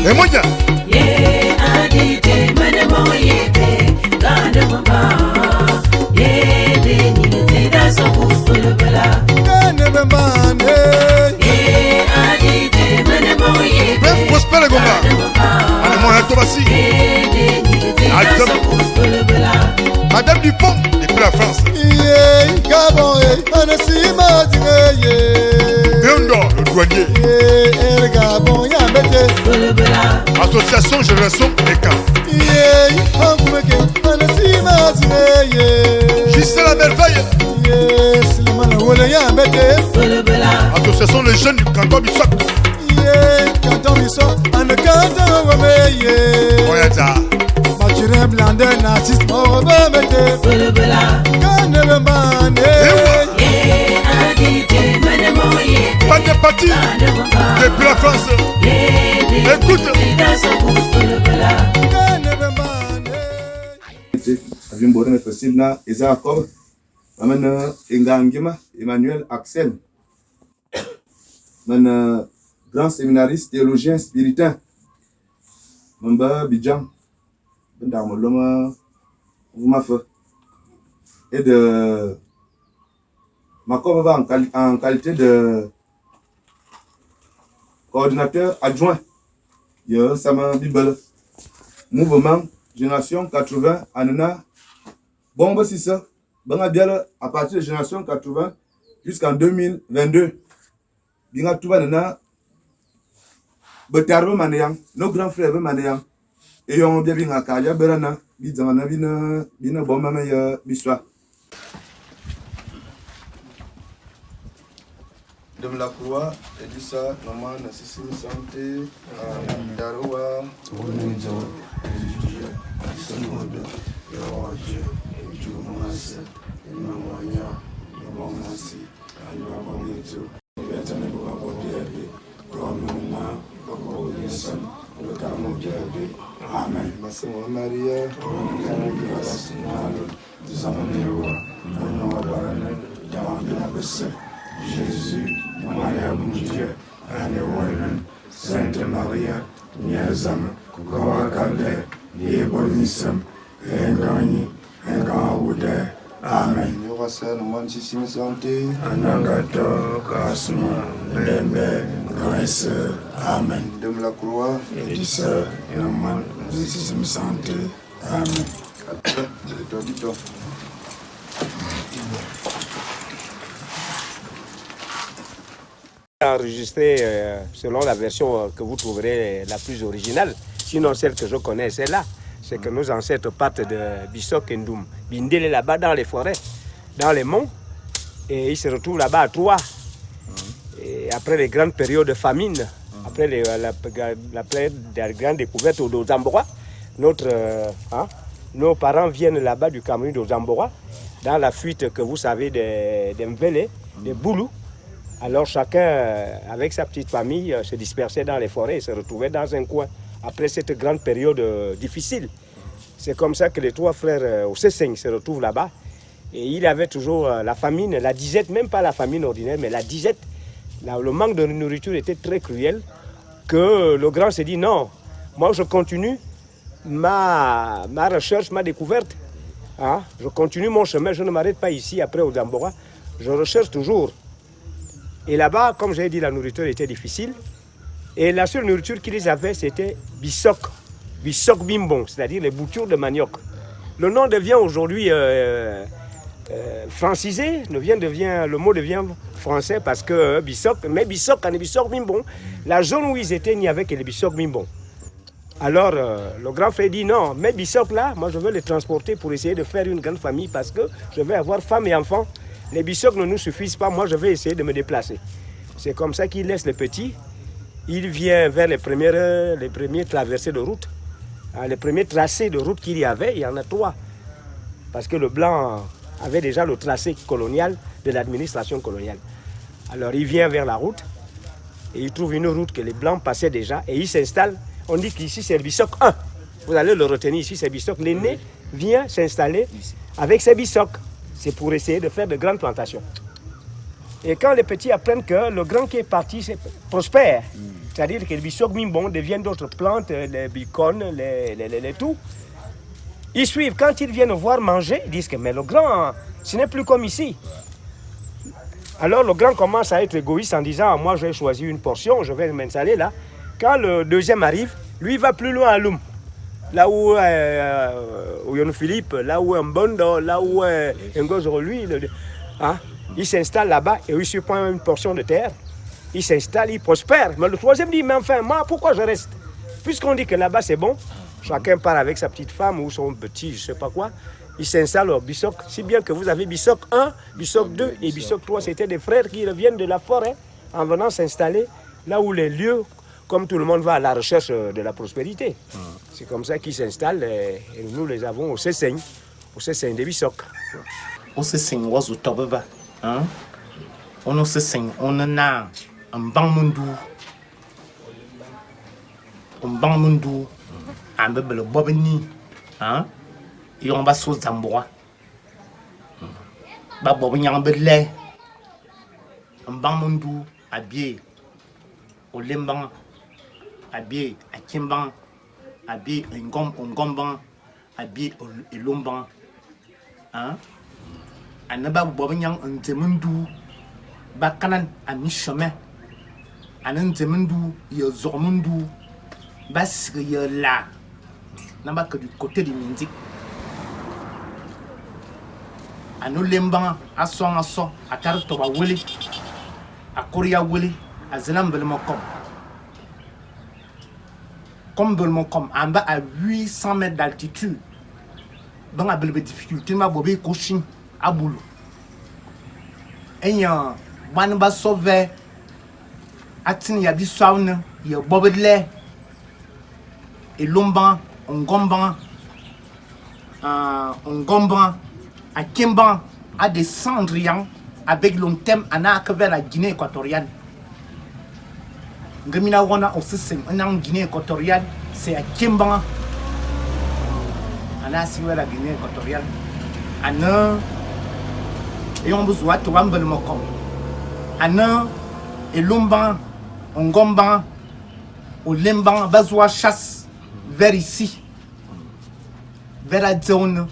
Et moi, ya. Bref, prospère les gomba. Allez, moi, toi aussi. Madame Dupont, depuis la France. Biondo, le douanier. Association Génération Écan. Gisèle la merveille. Association Les Jeunes du canton du Soc. Pas de parti depuis la France. Écoute. Avimborene facile na Jacob amana Engangima Emmanuel Axel man grand séminariste théologien spiritain Mamba Bidjan Bendamoloma Vumafa et de Makob va en qualité de coordinateur adjoint de Sama Bible mouvement Génération 80 Anana bon c'est ça ben bien à partir de Génération 80 jusqu'en 2022 bien tout va nana betarbe manayang nos grands frères manayang et on bien bien akaya berana bizana bina bon mama ya biswa de la croix et dit ça maman na sisi santé daroua Amen. Maria, Jésus, Maria Dieu, Sainte Maria, Niazam, Kawakale, Yebonisam, Engani, Engawude, Amen. Yorasa, Nomansissime Santé, Anangato, Kasma, Lembe, Grâce, Amen. De la croix, Edissa, Noman, Nomansissime Santé, Amen. Enregistré selon la version que vous trouverez la plus originale. Sinon, celle que je connais, c'est là. C'est que nos ancêtres partent de Bissok et Ndoum. Bindele là-bas dans les forêts, dans les monts. Et ils se retrouvent là-bas à Troyes. Et après les grandes périodes de famine, après la période de grande découverte au Zambora, nos parents viennent là-bas du Cameroun au Zambora, dans la fuite que vous savez des Mvele, des Boulous. Alors chacun, avec sa petite famille, se dispersait dans les forêts et se retrouvait dans un coin. Après cette grande période difficile, c'est comme ça que les trois frères Ossesseng se retrouvent là-bas. Et il avait toujours la famine, la disette, même pas la famine ordinaire, mais la disette. Le manque de nourriture était très cruel, que le grand s'est dit non, moi je continue ma recherche, ma découverte. Hein? Je continue mon chemin, je ne m'arrête pas ici après au Zambora. Je recherche toujours. Et là-bas, comme j'ai dit, la nourriture était difficile. Et la seule nourriture qu'ils avaient, c'était Bissok. Bissok bimbon, c'est-à-dire les boutures de manioc. Le nom devient aujourd'hui francisé, le mot devient français parce que Bissok, mais Bissok, on est Bissok bimbon. La zone où ils étaient, il n'y avait que les Bissok bimbon. Alors, le grand frère dit non, mais Bissok là, moi je veux les transporter pour essayer de faire une grande famille parce que je vais avoir femme et enfants. Les Bissok ne nous suffisent pas, moi je vais essayer de me déplacer. C'est comme ça qu'il laisse les petits. Il vient vers les premiers traversées de route. Les premiers tracés de route qu'il y avait, il y en a 3. Parce que le blanc avait déjà le tracé colonial de l'administration coloniale. Alors il vient vers la route et il trouve une route que les blancs passaient déjà et il s'installe. On dit qu'ici c'est le Bissok 1. Vous allez le retenir ici, c'est Bissok. L'aîné vient s'installer avec ses Bissok. C'est pour essayer de faire de grandes plantations. Et quand les petits apprennent que le grand qui est parti prospère, C'est-à-dire que les bissocs mimbons deviennent d'autres plantes, les bicones, les tout. Ils suivent. Quand ils viennent voir manger, ils disent que mais le grand, ce n'est plus comme ici. Alors le grand commence à être égoïste en disant, moi j'ai choisi une portion, je vais m'installer là. Quand le deuxième arrive, lui il va plus loin à Loum. Là où Yon Philippe, là où Mbondo, là où Ngozoro, lui, hein, il s'installe là-bas et il se prend une portion de terre. Il s'installe, il prospère. Mais le troisième dit, mais enfin, moi, pourquoi je reste? Puisqu'on dit que là-bas c'est bon, chacun part avec sa petite femme ou son petit, je ne sais pas quoi. Ils s'installent au Bissoc, si bien que vous avez Bissoc 1, Bissoc 2 et Bissoc 3. C'était des frères qui reviennent de la forêt en venant s'installer là où les lieux, comme tout le monde va à la recherche de la prospérité. C'est comme ça qu'ils s'installent et nous les avons au Sesseigne des Bissoc. Au Sesseigne, on a Tobeba. On a Sesseigne, on a un Bangmundu. Un Bangmundu, un bébé Bobini. Et on va sur Zamboa. Babobini en belé. Un Bangmundu, à biais. Au Limban, à biais, à Kimban, à biais, un Gomban, à biais, au Lumban. Anaba Bobignan un Zemundu, Bakanan à mi-chemin. Anan Zemundu, il y a Zormundu, parce qu'il y a là, n'a que du côté du Mindik. Anou Lemban, à son, à Tartoba Willy, à Korea Willy, à Zelam Belmokom. Comme Belmokom, en bas à 800 mètres d'altitude, dans la belle difficulté, ma bobé coaching à boulot. Et il y a un bas sauvé, il y a du sauna, il y a bobé de lait, et l'omban, un gomban, à Kimban, à des cendrillons avec l'on thème vers la Guinée équatoriale. Gamina wana aussi c'est en Guinée équatoriale, c'est à Kimban. On a assuré la Guinée équatoriale. Et on besoin de Wambel Mokom. Ana et Lumban, Ngomban, au Lemban, besoin chasse vers ici, vers la zone.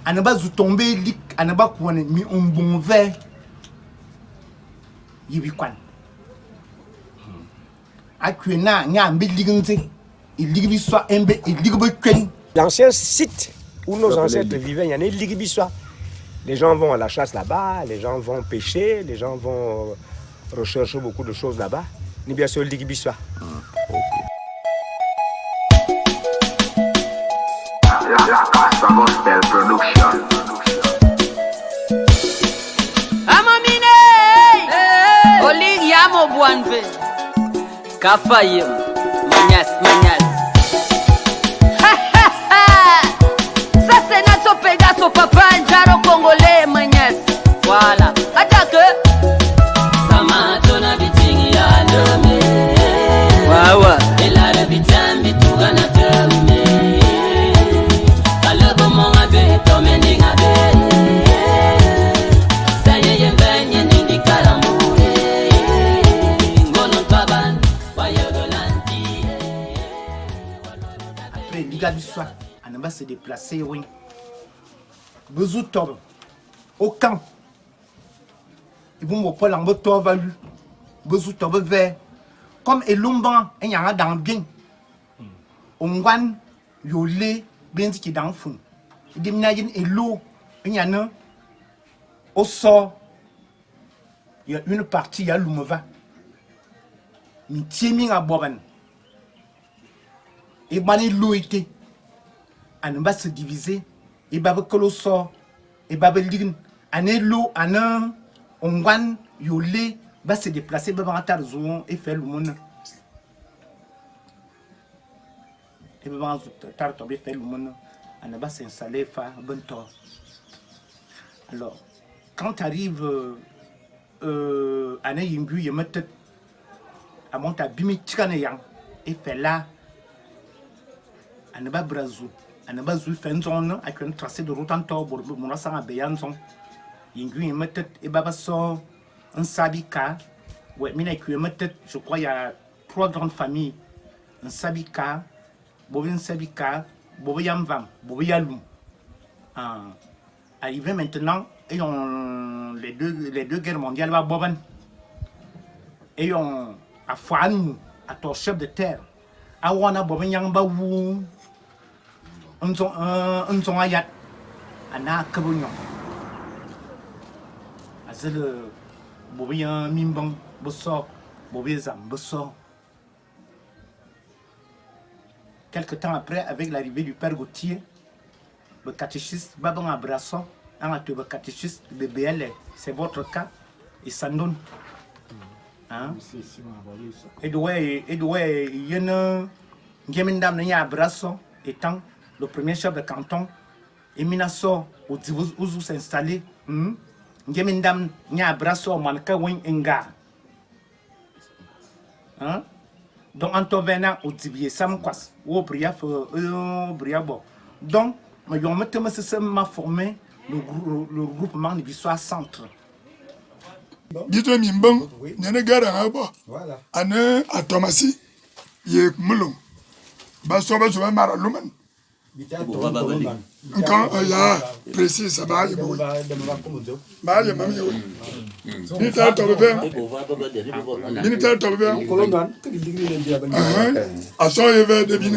On a besoin de tomber, on a besoin de mis un bon verre. Yibikwan. Akuena, n'y a un building, il dit soit un peu, il dit que L'ancien site où nos ancêtres vivaient, il y en a une Ligibissois. Les gens vont à la chasse là-bas, les gens vont pêcher, les gens vont rechercher beaucoup de choses là-bas. Ni bien sûr le Ligibissois. La Casa Gospel Production. Amamine! Olig yamo buanve. Kafayem. Manias. Ça c'est notre Pegaso papa Njaro Congolais Manias. Voilà. Attaque. Samatona bitingi ya nome. Wawa. Ela rebitambi tugana tome. Kalebo monga be tomeni ngabe. Saye yembenye nindi karamure. Ngono taban wayodolanti. Après, Liga du soir, on va se déplacer, oui. Bezoutom, au camp. Ils vont me prendre en moto valu. Bezoutom vert. Comme Elumban, il y a un dans bien. Ongwan, Yolé, bien qui est dans le fond. Il déménage et l'eau, il y en a. Au sort, il y a une partie, il y a l'Oumova. Mais Tieming à Boban. Et bani l'eau était. On va se diviser. Et babe colossor. Et babe ligne. On est l'eau, on a Ongwan, Yolé, va se déplacer, va rentrer zone et faire le monde. Et va rentrer faire le monde. On va s'installer, faire un bon temps. Alors, quand tu arrives à Nayimbu, il y a une tête à monter à Bimitikanayan et fait là. On va Brazou. On va jouer fin zone avec un tracé de route en tort pour mon sang à Béanzon. Il y a une tête et baba sort un sabika. Ouais, mais il y a une tête, je crois, il y a 3 grandes familles. Un Sabika, Bobin Sabika, Boboyam Vam, Boboyalou. Arrivé maintenant, et les deux guerres mondiales, Boban. Et on a Fouan, à ton chef de terre. Awana Bobayang Baou, un son ayat, Anna Kabouyon. C'est le Bobayan Mimbang, Bosso, Bobezam, Bosso. Quelque temps après, avec l'arrivée du père Gauthier, le catéchiste Babang Abrasson, un catéchiste de BL, c'est votre cas, et ça donne. Hein? Et il y a un Gemindam Abrasson étant le premier chef de canton, et Minasso, où vous s'installez, Gemindam Abrasson, Manka Wing Enga. Hein? Donc, Antovena, au Tibier, Samquas, ou Briaf, Briabo. Donc, je m'a formé le groupement du soir centre. Bito Mimbang, Nene Garabo, Anne à Tomasi, Yek Mulum, Basoba Soba Maraluman. Quand il y a précis, ça va, il va y avoir Militaire Tobé, Militaire Tobé, à son éveil de bien.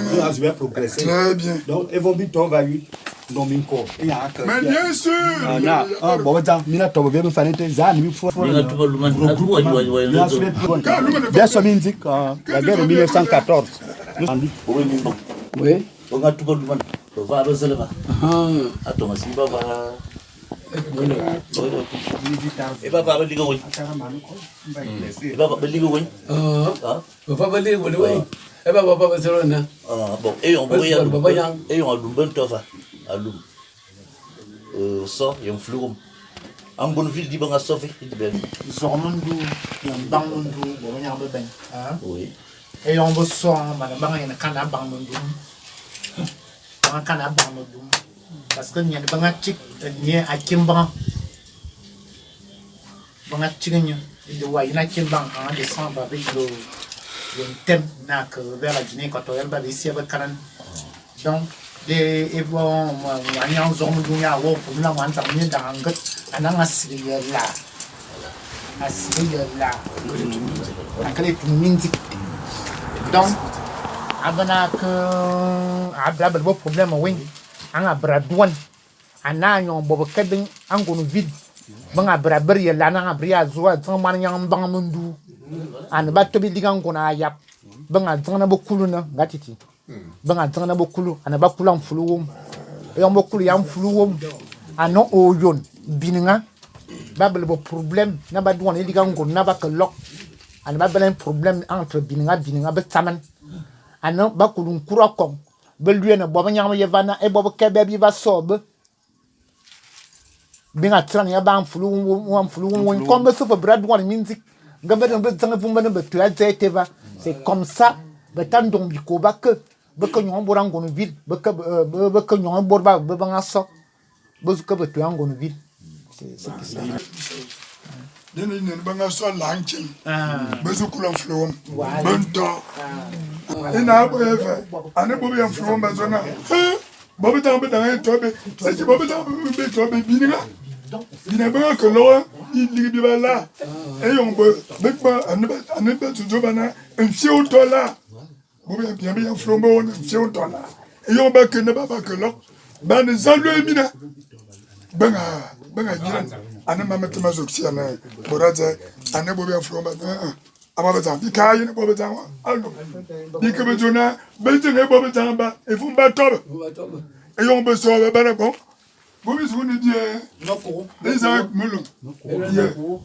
Très bien. Donc, ils vont vite envahir dans mon corps. Mais bien sûr, bon, Mina Tobé, me fallait Zan, il faut. Bien sûr, musique, la guerre de 1914. Oui. On a tout le monde. On va à Rosalema. À Thomas, il va voir. Et va voir le Ligue. Il va voir le Ligue. On va pas dire, oui. Et va voir Barcelone. Bon, et on va et on a le bon tofa. À l'eau. Ça, il y a un flou. En bonne ville, il va à sauver. Zormundou, il y a un bangundou, bon, il y a un bébé. Oui. Et on va sortir, madame, il y a un canard bangundou. Un canard bangundou. Parce que il y a des bangatik, il y a un kimban. Bangatik, il y a un kimban en décembre avec le thème vers la Guinée équatoriale, ici avec Canada. Donc, et bon, on y a un Zormundou, il y a un wolf, on a un Zarmien dans un gut, on a un Assyrie là. Assyrie là. On a un musique. Donc, abana que abla bo problème wing anga bradwan ana yon bobo kadin angono vid banga braber ya lana abria zuwa tan man yang bang mundu an ba to bi digan gona yap banga tan na bokulu na gatiti banga tan na bokulu an ba kulan fuluwum yon bokulu yam fuluwum ano oyon bininga babel bo problème na ba duwan digan gona ba ka lok an ba belen problème entre bininga ba taman ano ba kulun kura kom be luena bo nyama yevana e bo kebe bi ba sobe binga tran ya ban fulu won comme be so brad one music ngabe be tanga fumba be to ya teva c'est comme ça be tan dom bi ko ba que be ko nyon borango no ville be ko nyon borba be banga so be ko be to yango no ville c'est ça Dene banga so lanching. Bezu kula flowum. Bento. Ina bo efe. Ane bo bi flowum bazona. Bobi tambe dan tobe. Se bobi tambe be tobe bininga. Bina ba ko lo ili bi bala. E yon bo be ba ane be tuzo bana. Nfi o tola. Bobi bien bien flowum bo nfi o tola. E yon ba ke ne ba ba ko lo. Ba ne zalo emina. Banga jiran. Ane mama tema zoksi ane boraje ane bobi afroma ama beta bi kai ne bobi tanwa allo bi ke bejona beje ne bobi tamba e fu mba tobe e yon be so be bana bon bobi so ni die noko de za mulu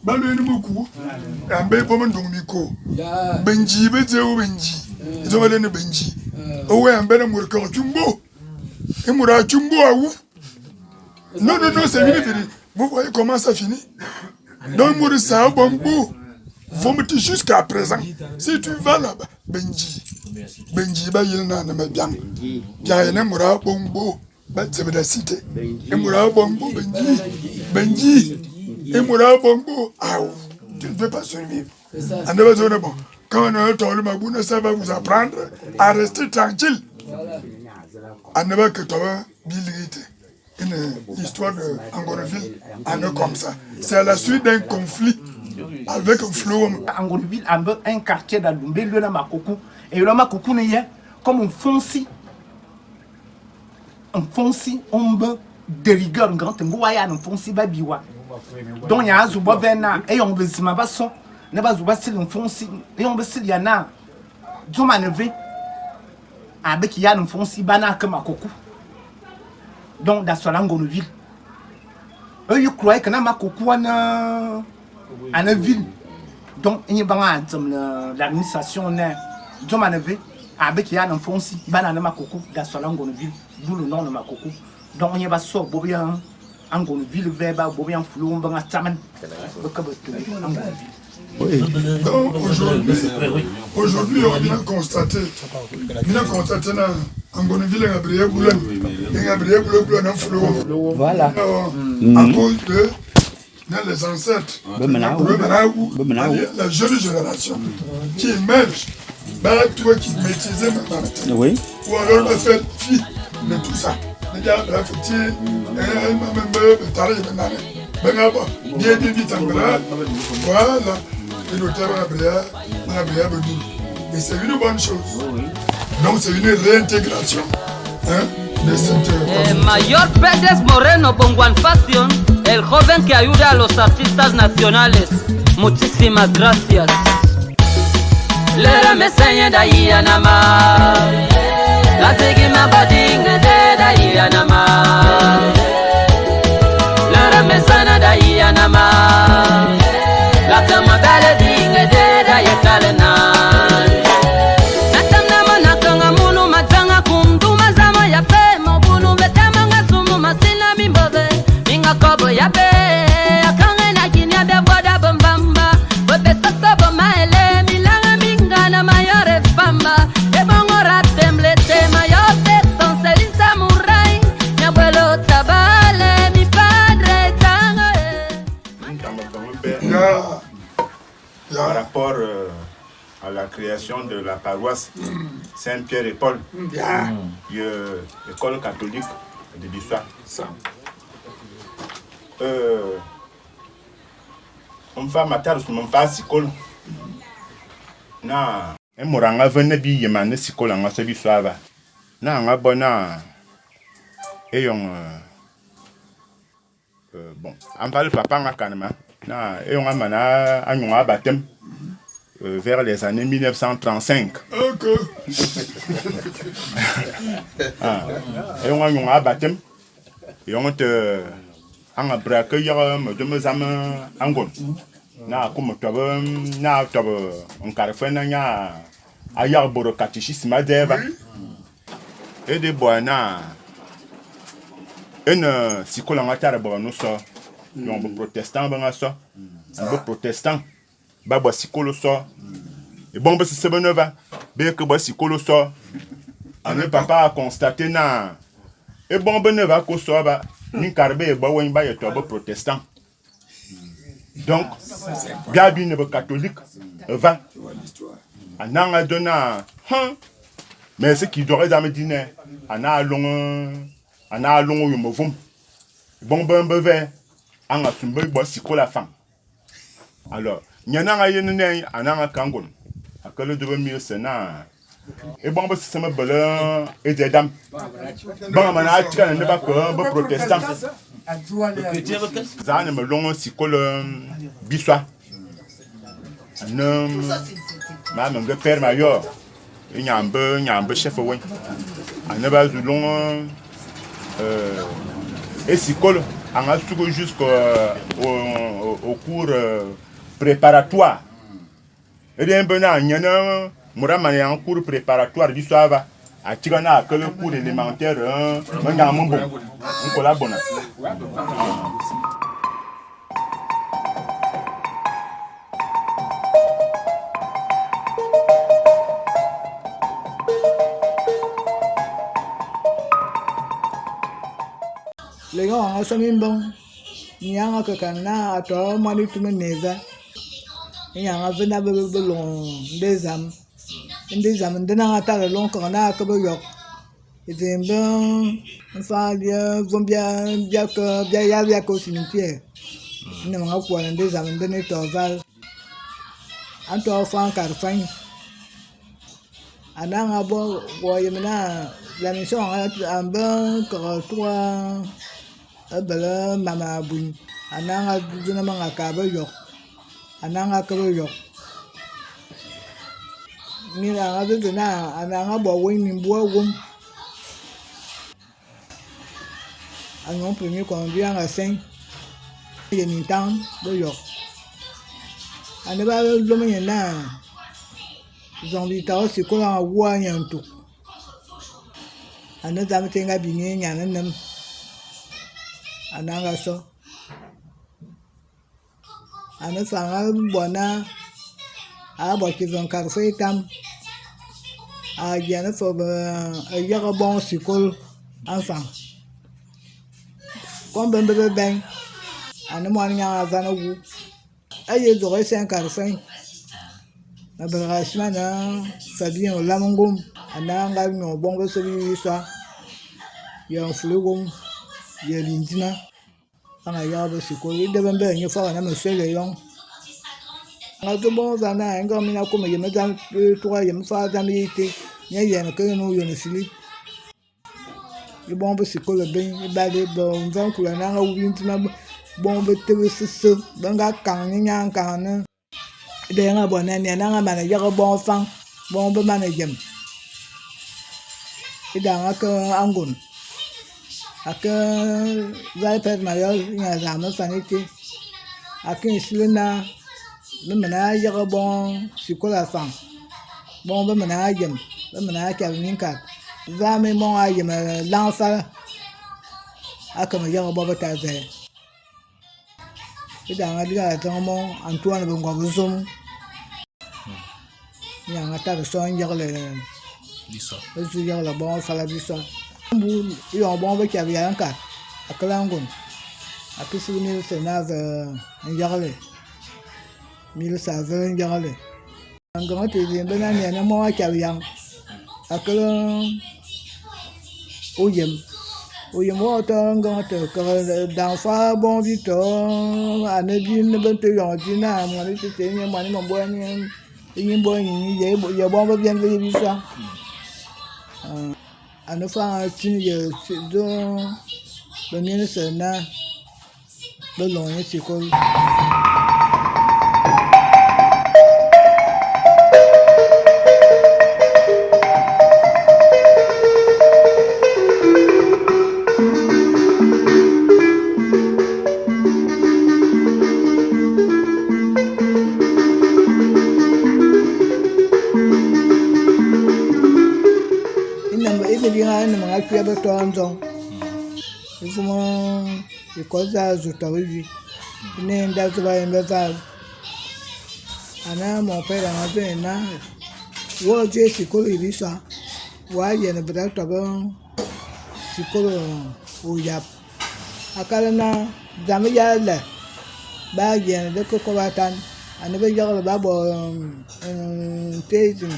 ba no ni muku ambe bomo ndumi ko benji beje o benji zo wale ne benji o we ambe ne murka chumbo e mura chumbo awu non c'est fini. Vous voyez comment ça finit? Donc, Mourissa, Bongo, vous me dites jusqu'à présent, si tu vas là-bas, Benji, il n'a pas bien. Bien, il n'a pas Bongo, c'est la cité. Il n'a pas Bongo, Benji, il n'a pas Bongo, ah, tu ne peux pas survivre. quand on a le Mabouna, ça va vous apprendre à rester tranquille. À ne pas que tu as une histoire d'Angonville, comme ça. C'est à la suite d'un conflit avec un flot. Angonville a un quartier d'Adoumbe, le Makoko, et le Makoko n'est comme un fonci. Un fonci, on peut de rigueur, un grand mboya, un fonci babiwa. Donc il y a un zuba vena, et on veut se m'abassons, ne pas zuba s'il un fonci, et on veut s'il y en a. Zoma neve, avec y a un fonci bana comme Makoko. Donc dans son Angonville. Eux, ils croyaient que Makoko en une ville. Donc il y a l'administration, Zoma neve, avec y a un fonci bana Makoko dans son Angonville. D'où le nom de Makoko. Donc on y va sur Bobian, Angonville, Veba, Bobian Flou, Bangataman. Aujourd'hui, on vient constater dans Angonville, Gabriel Boulan, Gabriel Boulan, un flou. Voilà. À cause de les ancêtres, la jeune génération qui émerge, toi qui maîtrisais maintenant. Oui. Ou alors le fait fi de tout ça. Les gars, la fête, voilà. Et c'est une bonne chose. Donc c'est une réintégration. De cette... Mayor Pérez Moreno Bonguan Fashion, el joven que ayuda a los artistas nacionales. Muchísimas gracias. Lera me enseña de ahí a nama. La seguimos badinga de ahí a nama. Lera me sana de ahí a nama. La cama bella dinga de ahí a calena. Natanga nakanga munu matanga kundu mazama ya fe mobunu betama ngasumu masina mimbobe minga kobo ya be akanga na kinya be boda bambamba bobe sasa boma ele milanga minga na mayore famba e bongora temblete mayote sonseli samurai nyabuelo tabale mi padre tanga par rapport à la création de la paroisse Saint-Pierre et Paul, l'école catholique de Bissau. On va mater sur mon face école. Na, un moranga venait bien yemane école en masse Bissau. Na, un abona et on bon, on parle papa en canema. Na, et on a mana un baptême. Vers les années 1935. Et on a eu un baptême. Et on a braqué de mes amis en Gon. Na comme tu na tu on carrefour na a yarboro catéchisme d'Eva. Et des bois na une psychologue bon nous ça. On protestant ben ça. On protestant. Baba sikolo so et bon ba se beneva be que ba sikolo so ane papa a constaté na et bon beneva ko so ba ni karbe ba won ba yeto ba protestant donc bien ne ba catholique va ananga dona mais ce qui doit jamais dîner ana long yo movum bon ben beve anga sumbe ba sikola femme alors Nyananga yenene ananga kangon akale de mi sena e bon ba sema bala e de dam ba mana atika ne ba ko ba protestant za ne me longo sikole biswa nam ma me père mayor nyambe chef wen anaba zu longo et sikole anga sugo jusqu'au cours préparatoire. Et bien, il y a un cours préparatoire du soir. À Tigana, que le cours élémentaire, on a un bon. On collabore. Les gars, on a bon. Il y a un peu de temps, on a tout le monde. ya nga vena be long ndezam ndena ata le long ko na ko yo izembe fa dia vombia ya ko sinipie ne nga ko ndezam ndene to val anto fa karfan ananga bo yemna la mission en ben ko toi abala mama bun ananga duna manga ka ba yo ananga ka ba yo ni la ga duna ananga bo we ni bo wom anon premier ko bien à 5 y ni tan bo yo ane ba lo me na zombie ta si ko la wa nyantu ane dam tenga binye nyana nem ananga so ane fanga bona a bo ki von kar fe tam a jana fo a yaga bon sikol enfant comme ben ane mo nya vana wu aye do resen kar fe na barashma na Fabien Olamongom ananga no bongo so bi so ya flugum ya lindina ana ya ba sikol de ben nye fa na me fele yon nga to bon vana nga mina ko me yema dan to yema fa dan yite nya ya na ko no yo no Philippe le bon ba sikol ben ba de bon van kula na nga wintina bon be te se banga kan nya kan na de nga bona ni na nga mana ya bon fan bon be mana jem ida nga ko angun aka zai pet mayo nya zama faniti akin silena me mana ya bon sikola fan bon be mana jem be mana ka ninka zame mon ayem l'enfant aka me ya bon bata ze ida nga diga tomo Antoine be ngwa buzum ya nga ta so njale Bisa. ezu ya la bon fala bisa bu yo bon be ka ya nka akalangun akisi ni se na njale mil sa njale ngama te bien be na ni na mo ka ya akalan oyem wo to ngama te ka dan fa bon vito anabi ne ben te yo dina mo ni te ni mo ni mo bo ni bo ni ye bon be bien be bisa anafa tin ye do le ministre na be long ye sikol puis avec toi en temps il faut que cosa zutawivi ne ndazo ba mbeza ana mo pera na de na wo je sikolo ibisa wa ye ne bra to ba sikolo o yap akala na zamiya la ba ye ne ko ko batan ana be jagala ba bo tezin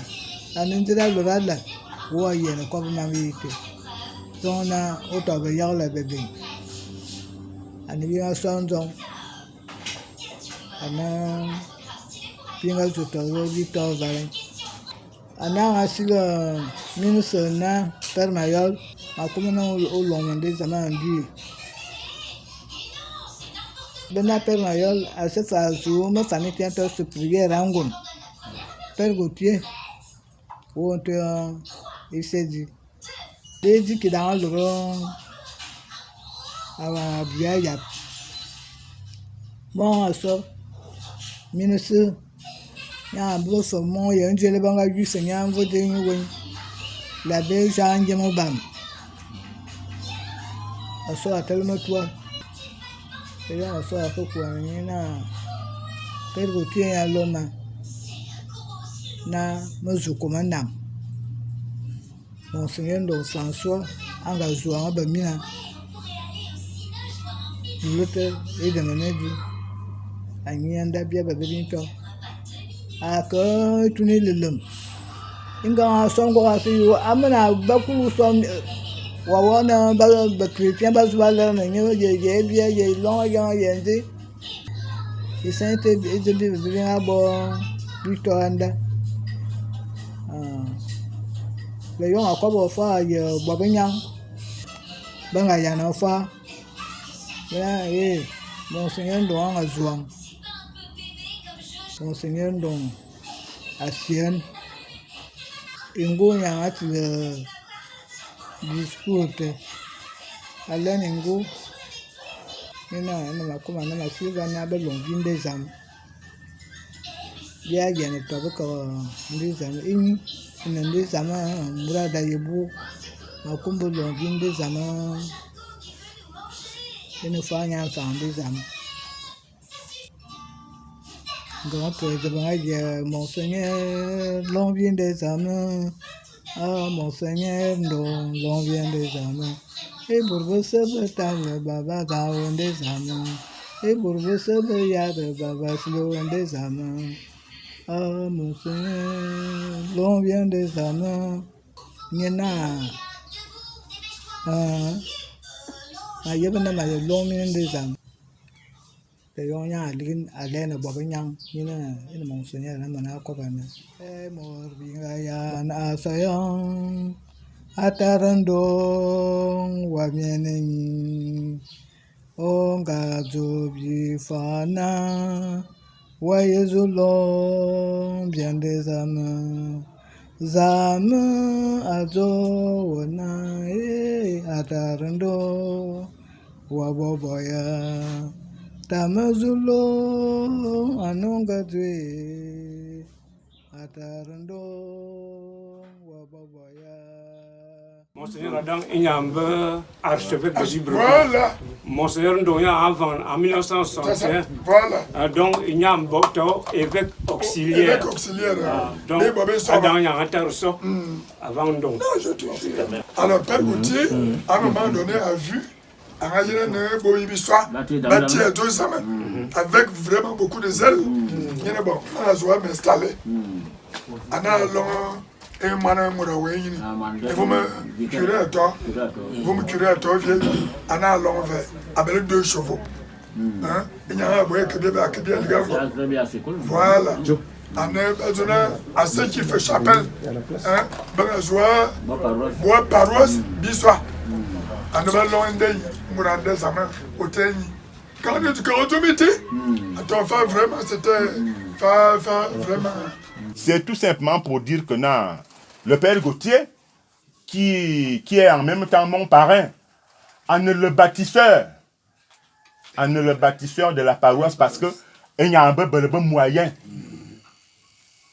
ana ndira lo la wo ye ne ko ma vite zona oto be yagla bebe ani bi asonzo ana pinga zuto robi to vale ana asila ministre na permayol akuma o lomande zaman ndi bena permayol ase fa zu ma famille tento se prier rangon pergotier wo to isedi deji ki dan loro awa biaya bon aso ministre ya bo so mo ye njele banga ju se nya vo de ni wen la be janje mo bam aso atel mo twa ya aso akoko ni na pergo tie ya loma na mozuko manam Monseigneur François engagement ba mina lute e de menedi anyanda bia ba binto aka tuni lelem inga songo asi amana bakulu som wawana ba Christian ba zwala na nyo je bia je long ya yende isente ezebi bien abo Victor anda le yon akobo fa ye bobenyang banga ya na fa ya Monseigneur Ndong Azuang Monseigneur Ndong Asien ingo yang ati le discours te alen ingo ina makoma na masiba na be longin des am dia gene to be ko des am ina des am murada yebu makumbo longin des am ina fanya fa des am grand président Monseigneur l'on vient des âmes Monseigneur l'on vient des âmes et pour vous se baba dans des âmes et pour vous se yad baba slow des âmes Monseigneur l'on vient des âmes Nina yebana ma l'on vient des âmes yon ya alena bobenyang ina Monseigneur na mana ko bana mor binga ya na sayang atarando wa mieneni onga jobi fana wa yezulo bien des âmes ajo wana atarando wa boboya Tamazulo anongadwe atarando wababaya. Monseigneur Adam Inyambe, archevêque de Libreville. Voilà. Monseigneur Ndoya avant en 1961. Voilà. Donc Inyambe évêque auxiliaire. Évêque auxiliaire. Donc Adam Yangatarso avant donc. Non, je te jure. Alors Père Gauthier, à un moment donné, a vu bâti deux semaines avec vraiment beaucoup de zèle. Il y a bon, on a joué m'installer. On a long et vous me curez à toi, on a long avec deux chevaux. Il y a un bois que bien voilà. On a à ceux qui fait chapelle, bois paroisse, bissois. On a long quand vraiment, c'était vraiment. C'est tout simplement pour dire que non, le Père Gauthier, qui est en même temps mon parrain, en le bâtisseur de la paroisse, parce que il y a un peu de moyen.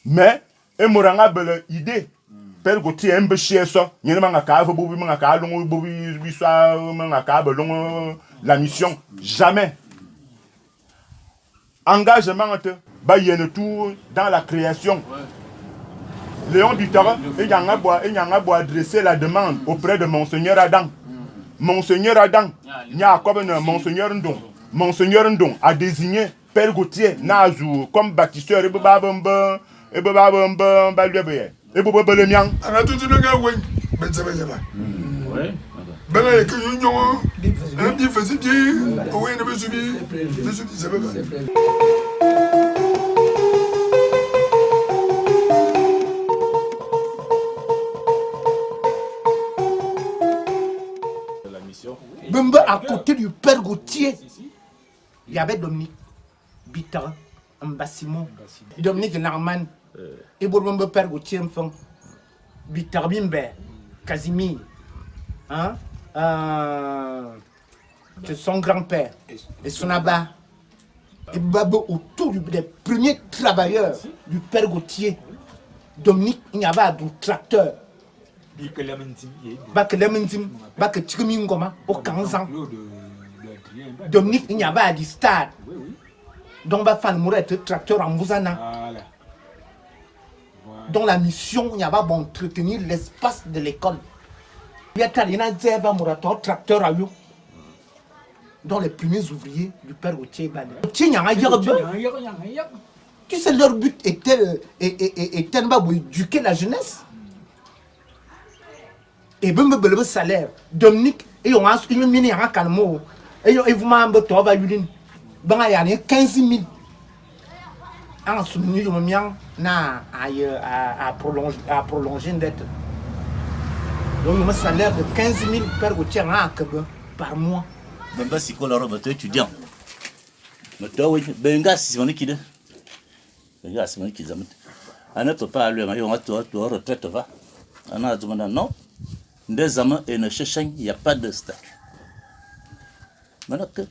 Mais il y a une idée. Père Gauthier aime chier ça. Il y a la mission. Jamais. Engagement, il y a tout dans la création. Léon Bitara, il y a adresser la demande auprès de Monseigneur Adam. Monseigneur Adam, Monseigneur Ndong. Monseigneur Ndong a désigné Père Gauthier comme bâtisseur. Et pour le mien, on a tout le même à côté du Père Gauthier, il y avait Dominique Bitan, un bâtiment. Dominique Narman. Et pour mon Père Gauthier, Bitar Bimber, Casimir, c'est son grand-père et son abat. Et Babo autour des premiers travailleurs du Père Gauthier, Dominique Nyaba du tracteur. Bak Tchimingoma au 15 ans. Dominique Nyaba du stade. Donc Bafan Mouret tracteur en Mouzana. Dans la mission, il y a pas bon entretenir l'espace de l'école. Il y a un tracteur à eux. Dans les premiers ouvriers du Père Gauthier. Tu sais, leur but était d'éduquer la jeunesse. Et ben le salaire. Dominique, et on a une mini à calmo. Et vous m'avez dit, on va lui dire 15 000. En soumis, on a prolongé une dette. Donc, un salaire de 15 000 par mois. Ben, si on est étudiant. Mais toi, oui, ben, gars, si on est qui est. Ben, gars, si on est qui est. On ne peut pas aller, mais on a toi, retraite, va. On a dit, non. Des amants et ne cherchent, il n'y a pas de stade. Maintenant que.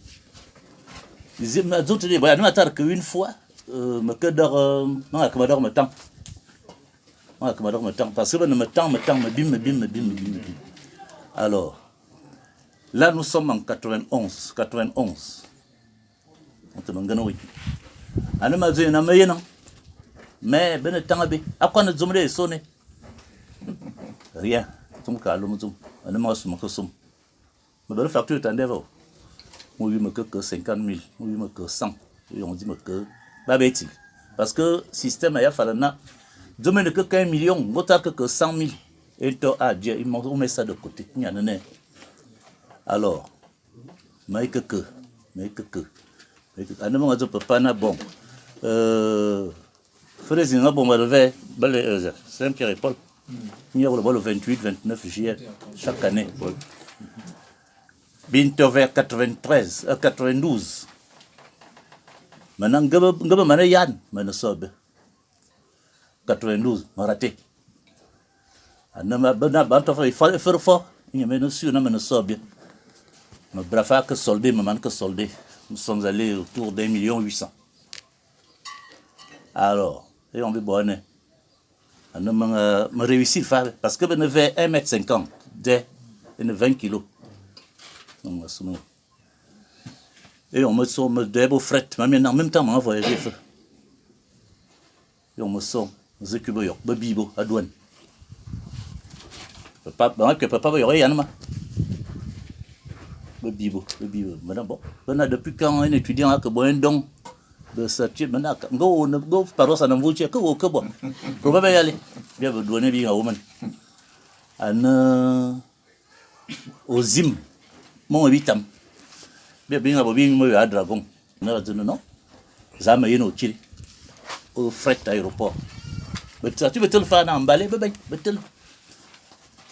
Ils m'ont dit, nous attendons qu'une fois, mais que d'or, non, que m'adore me temps. Non, que m'adore me temps. Parce que me temps, me bim. Alors, là, nous sommes en 91. On te demande, oui. On m'a dit, non, mais ben le temps a bé. À quoi nous sommes sonné? Rien. On a m'a assumé que somme. Mais le facture est en dévot. Moi, je me que 50 000, moi, je me que 100. Et on dit que. Pas bêtise. Parce que le système a fallu. Je me que 1 million, je que 100 000. Et toi, Dieu, il m'a mis ça de côté. Alors, mais que. À ne moment, je peux pas na bon. Frère, il y a bon, Saint-Pierre et Paul. Il y a le 28-29 juillet chaque année. Bientôt vers 92. Maintenant, je Yann, je suis 92, je raté. Il faut faire fort. Il y a un sûr, je suis bien. Je brafa que soldé, je que soldé. Nous sommes allés autour d'1 800 000. Alors, et on veut bonne. On a réussi à faire parce que je avait 1,50 m et 20 kg. Et on me somme de beaux fret, mais en même temps, on a voyagé. Et on me somme, je suis bibo à douane. Papa, il y aurait rien. Bibo. Maintenant, bon, depuis quand un étudiant a que bon don de cette maintenant, go, paroisse à n'en que bon. Probablement y aller. Bien, vous donnez bien à woman. Au Zim, mon habitant. Bien, à Bobby, moi, à Dragon. Non, Zama, you know, Chili. Au fret aéroport. Mais tu veux te le faire emballer, bébé,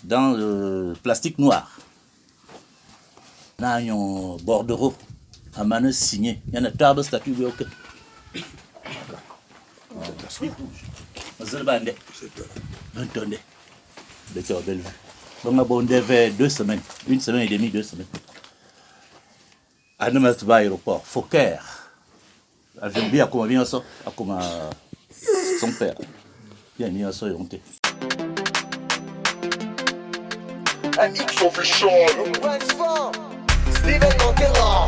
dans le plastique noir. Là, il y a un bordereau à main signé. Il y a une table statue de OK. On a bondé vers 2 semaines. 1 semaine et demie, 2 semaines. À nous mettre à l'aéroport. Fokker. J'aime bien comment vient ça. Comme son père. Bien, il y a ça et on t'est. MX official. Steven Montera,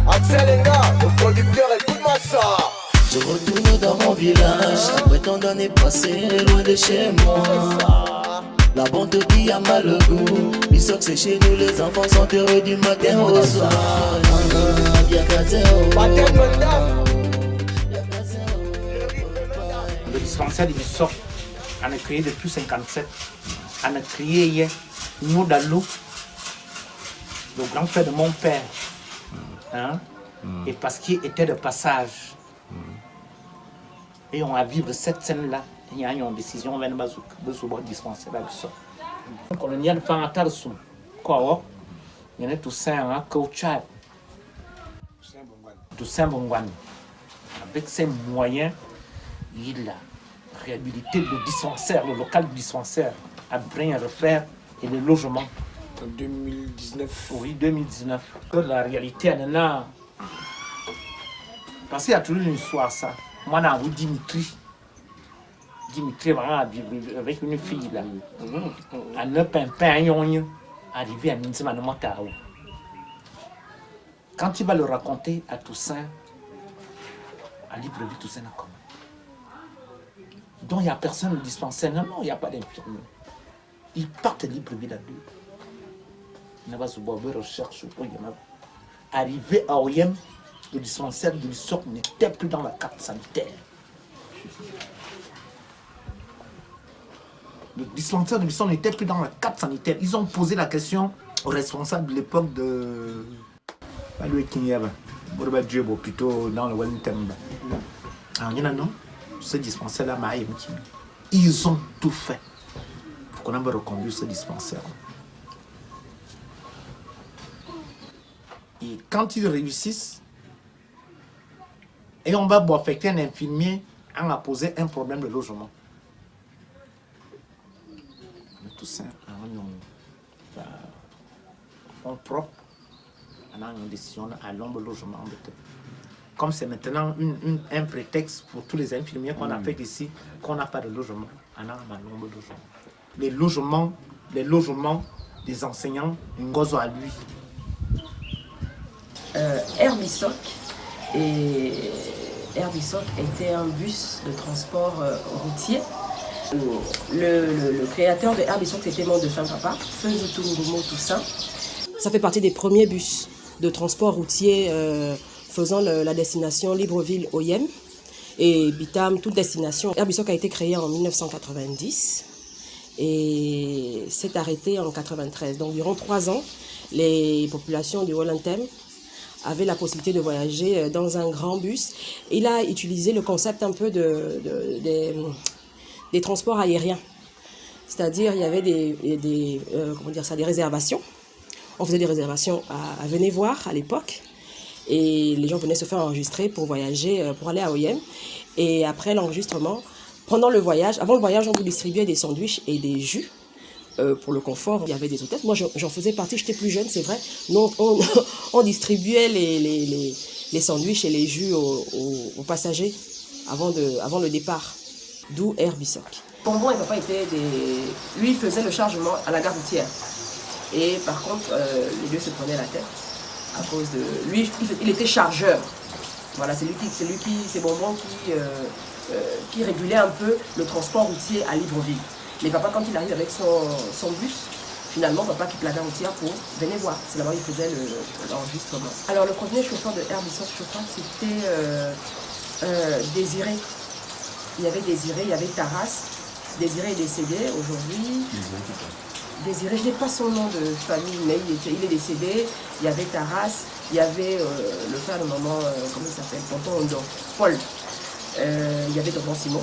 Axel Enga, le producteur, écoute-moi ça. Je retourne dans mon village, après tant d'années passées loin de chez moi. La bande qui a mal le goût, ils sont que chez nous, les enfants sont heureux du matin au soir. Le dispensaire du sort, on a créé depuis 57. On a créé nous dans l'eau. Le grand-père de mon père, et parce qu'il était de passage. Et on a vécu cette scène-là. Il y a une décision, on va nous dispenser là. Le colonial fait un tas de sous. Il y en a tout ça, un coachable. Toussaint Bongwan. Avec ses moyens, il a réhabilité le dispensaire, le local du dispensaire, à Brin à refaire et le logement. En 2019. Oui, 2019. La réalité, elle est là. Parce qu'il y a toujours une histoire, ça. Moi, j'ai vu Dimitri. Dimitri va vivre avec une fille, là. À ne pimpin, arrivé à Minzima de Motao. Quand il va le raconter à Toussaint, à Libreville, Toussaint a commun. Donc, il n'y a personne au dispensaire. Non, il n'y a pas d'infirmier. Ils partent à Libreville à deux. Il n'y a pas de recherche. Arrivé à Oyem, le dispensaire de l'ISOC n'était plus dans la carte sanitaire. Le dispensaire de l'ISOC n'était plus dans la carte sanitaire. Ils ont posé la question aux responsables de l'époque de... plutôt dans le Wellington. Alors, il y en a non, ce dispensaire-là, ils ont tout fait pour qu'on ait reconduit ce dispensaire. Et quand ils réussissent, et on va affecter un infirmier, on a posé un problème de logement. Tout ça, on propre, on a une décision à l'ombre logement. Comme c'est maintenant un prétexte pour tous les infirmiers qu'on affecte ici, qu'on n'a pas de logement, on a un l'ombre logement. Les logements des enseignants, une gozo à lui. Herbisoc était un bus de transport routier. Le créateur de Herbisoc, c'était mon défunt papa, Feuille Ngurumo Toussaint. Ça fait partie des premiers bus de transport routier faisant la destination Libreville-Oyem et Bitam, toute destination. Herbisoc a été créé en 1990 et s'est arrêté en 1993. Donc durant 3 ans, les populations du Wellington avaient la possibilité de voyager dans un grand bus. Il a utilisé le concept un peu des transports aériens. C'est-à-dire il y avait des réservations. On faisait des réservations à Venez-Voir à l'époque. Et les gens venaient se faire enregistrer pour voyager, pour aller à Oyem. Et après l'enregistrement, pendant le voyage, avant le voyage, on vous distribuait des sandwichs et des jus. Pour le confort, il y avait des hôtesses. Moi, j'en faisais partie, j'étais plus jeune, c'est vrai. Nous, on distribuait les sandwichs et les jus aux passagers avant le départ. D'où Herbisoc. Bonbon et papa lui, il faisait le chargement à la gare routière. Et par contre, les deux se prenaient la tête à cause de... Lui, il était chargeur. Voilà, c'est Bonbon qui régulait un peu le transport routier à Libreville. Mais papa, quand il arrive avec son bus, finalement, papa quitte la gare routière pour venir voir. C'est là-bas qu'il faisait l'enregistrement. Alors, le premier chauffeur de Herbisoc, je crois que c'était Désiré. Il y avait Désiré, il y avait Taras. Désiré est décédé aujourd'hui. Désiré, je n'ai pas son nom de famille, mais il est décédé. Il y avait Taras, il y avait le frère de maman, comment il s'appelle, Tonton Ondo, Paul. Il y avait Tonton Simon.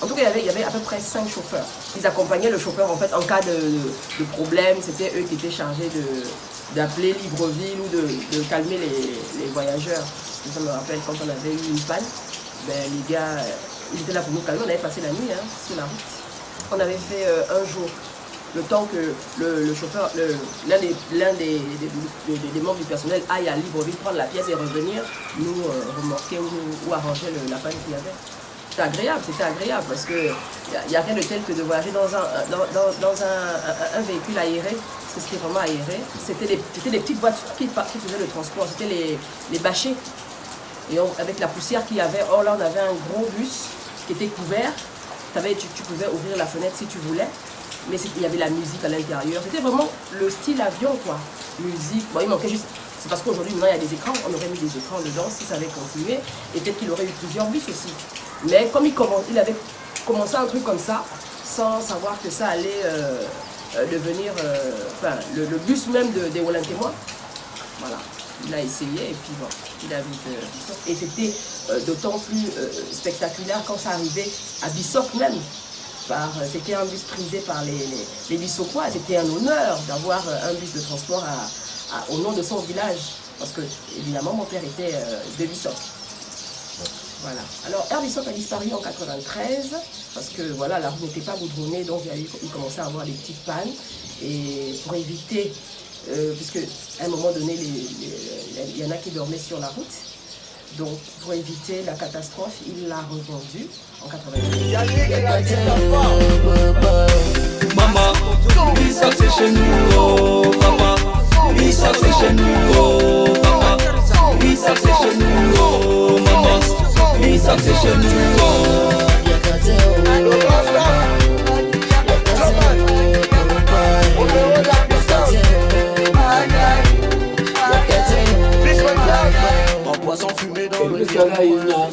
En tout cas, il y avait à peu près 5 chauffeurs. Ils accompagnaient le chauffeur en fait en cas de problème. C'était eux qui étaient chargés d'appeler Libreville ou de calmer les voyageurs. Ça me rappelle quand on avait eu une panne, les gars, ils étaient là pour nous calmer. On avait passé la nuit sur la route. On avait fait un jour. Le temps que le chauffeur, l'un des membres du personnel aille à Libreville prendre la pièce et revenir, nous remorquer ou arranger la panne qu'il y avait. C'était agréable parce qu'il n'y a rien de tel que de voyager dans un véhicule aéré, parce que c'était vraiment aéré. C'était des petites voitures qui faisaient le transport, c'était les bâchers. Et avec la poussière qu'il y avait, là on avait un gros bus qui était couvert, tu pouvais ouvrir la fenêtre si tu voulais. Mais il y avait la musique à l'intérieur. C'était vraiment le style avion, quoi. Musique. Bon, il manquait juste... C'est parce qu'aujourd'hui, maintenant, il y a des écrans. On aurait mis des écrans dedans si ça avait continué. Et peut-être qu'il aurait eu plusieurs bus aussi. Mais comme il avait commencé un truc comme ça, sans savoir que ça allait devenir... le bus même des Wellingtonois. Voilà. Il a essayé et puis bon, il a vu que... Et c'était d'autant plus spectaculaire quand ça arrivait à Bissoc même. C'était un bus prisé par les Bissocois. C'était un honneur d'avoir un bus de transport au nom de son village. Parce que, évidemment, mon père était de Bissoc. Voilà. Alors, Herbisoc a disparu en 1993 parce que voilà, la route n'était pas goudronnée, donc il commençait à avoir des petites pannes. Et pour éviter, puisque à un moment donné, il y en a qui dormaient sur la route. Donc, pour éviter la catastrophe, il l'a revendu en 1993. Maman, ça c'est chez nous, oh, papa. Ça c'est chez nous, oh, papa. Ça c'est chez nous, oh, maman. Ça c'est chez nous, oh. Mon poisson Bisala ina.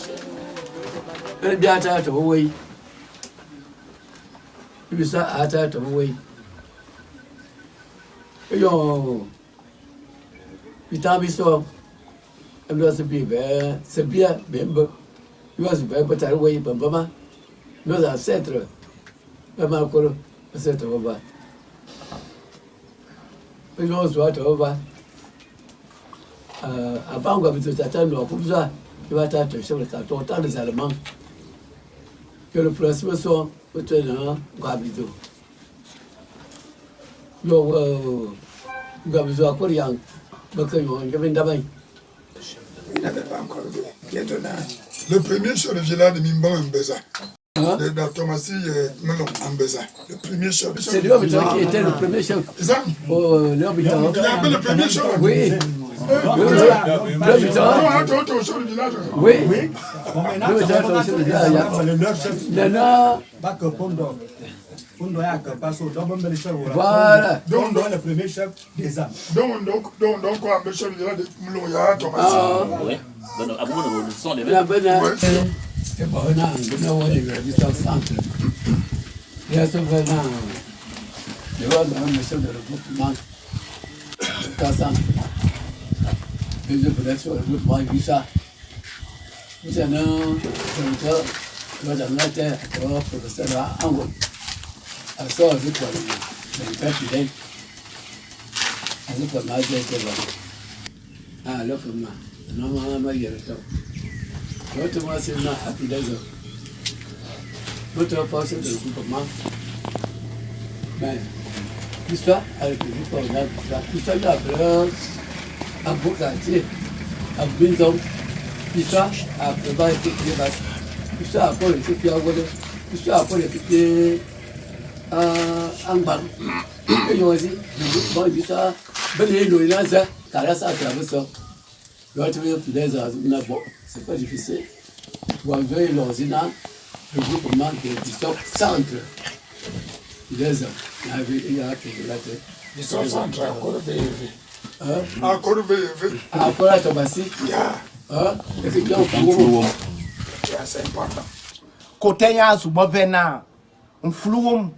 Ben biata to way. Bisa ata to way. Yo. Bitabiso. I'm not a big severe member. You was very better way, Bamba. No, that's etc. Mamma, etc. over. We knows what over. Avant que tu t'attends au pouvoir, tu vas t'attendre sur le temps des Allemands. Que le principe soit maintenant Gabito. Yo, Gabito à Corian, parce que je viens d'abord. Il n'avait pas encore bientôt là. Le premier sur le village de Mimba Mbeza. Dans Thomasy Melon Mbeza. Le premier chef. C'est l'homme qui était le premier chef. C'est ça? L'homme qui était le premier chef. Oui. Oui. Voilà. Donc, le premier chef des âmes. Donc, quoi, le chef de la de Moulouya, Thomasy. Oui. Ce sont les mêmes. La bonne c'est bon, on a du centre. Il y a ce vraiment. Je vois le chef de regroupement. Je peux être sur le groupe, moi, vu ça. Nous allons, nous allons être professeur à Angola. À ça, je crois, je vais fidèle. Je crois, ma vie est là. Ah, là, pour moi, non, il y a le temps. L'autre mois, c'est là, à fidèle. L'autre fois, c'est le groupement. Mais, l'histoire, avec le groupement, l'histoire, il y a plein. À Bocatier, à Binzon, tout ça à préparer les pieds basses, tout ça à pour les pieds à voler, tout ça à pour les pieds en bas. Et il y a aussi, bon, il dit ça, ben il y a ça, car là ça a travers ça. L'autre veut fidèle à une bon, c'est pas difficile. Vous avez l'origine, le groupement de stock centre. Fidèle, il y a quelque chose. Du centre, encore VV. Encore VV. Encore à Thomasy. Effectivement, c'est important. Côté ya zubo vena, flou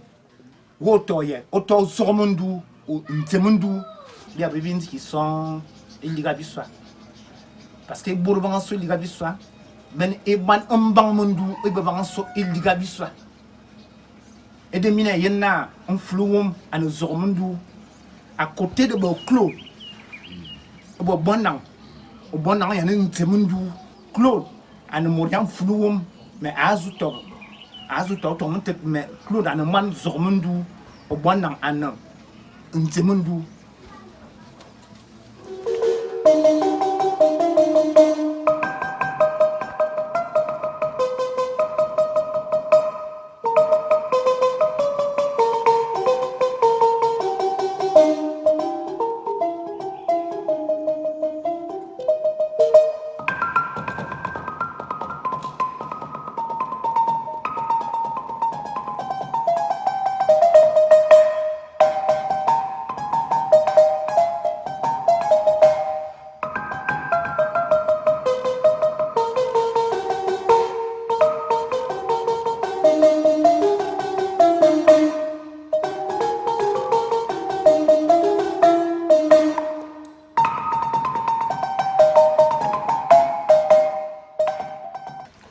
wotoye, auto sormundu, ntemundu, il y a des vignes qui sont illigales. Parce que Bourban sont illigales, ben et ban mbang mundu, et ban sont illigales. Et de mine yena, flou à nos sormundu, à côté de vos clos. Au bon an, il y a un temundu, Claude, et nous mourions flou, mais azuto, mais Claude, et nous man zormundu, au bon an, un temundu.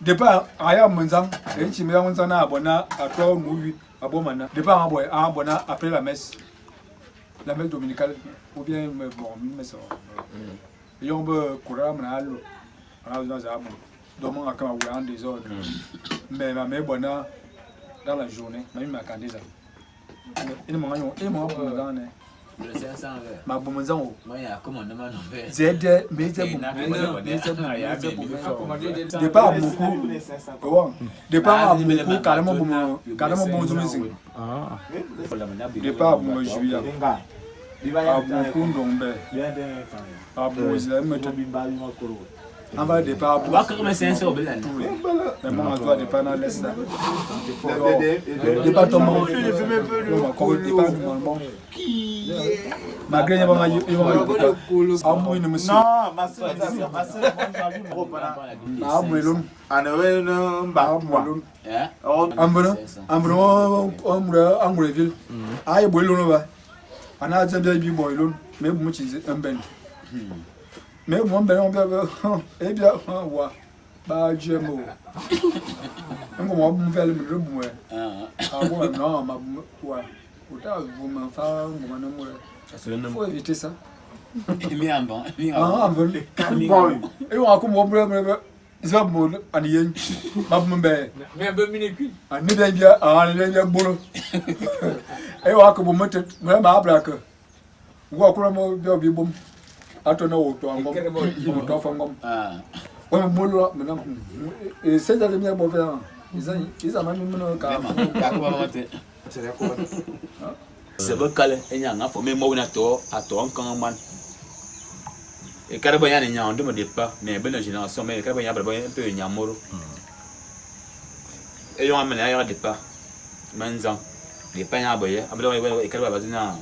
Départ, aya monzang, et tu me monzang na abona à toi mouvi, à bomana. Départ en abona après la messe dominicale, ou bien bon, messe. Et on peut courir à l'eau, à la zone, dormant à Kama ou en désordre. Mais ma mère bona dans la journée, ma mère m'a candidé. Et mon gars, et moi, ma bomazan, Zed, mais départ beaucoup, départ beaucoup, carrément bon, départ bon, juillet, beaucoup d'ombre, à Bozem, On va départ. Tu vois comment c'est un seul bel an. Mais moi, on doit départ dans l'est. Départ ton monde. Malgré il va mais moi, on va eh bien, bah, j'aime. On va faire le bout. Ah, non, ma ouais. Vous m'en faites, il faut éviter ça. Il est en bon. Ah, et on a comme on peut. Ils vont me aller. Mais un peu minute. Ah, ni bien, ah, ni bien boulot. Et on a comme on me tête, mais ma blague. Ou à quoi moi, bien bon. Attends, on doit en bon. Ah. On boulot maintenant. Et c'est dans les miens pour faire. Ils ont même un cas. C'est bon calé, il y a un peu mais moi on a tort à toi quand man. Et quand il y a un an de me départ, mais bonne génération, mais quand il y a un peu un yamoro. Et on a mené à un départ. Maintenant, les pains à boyer, après on va et quand on va dire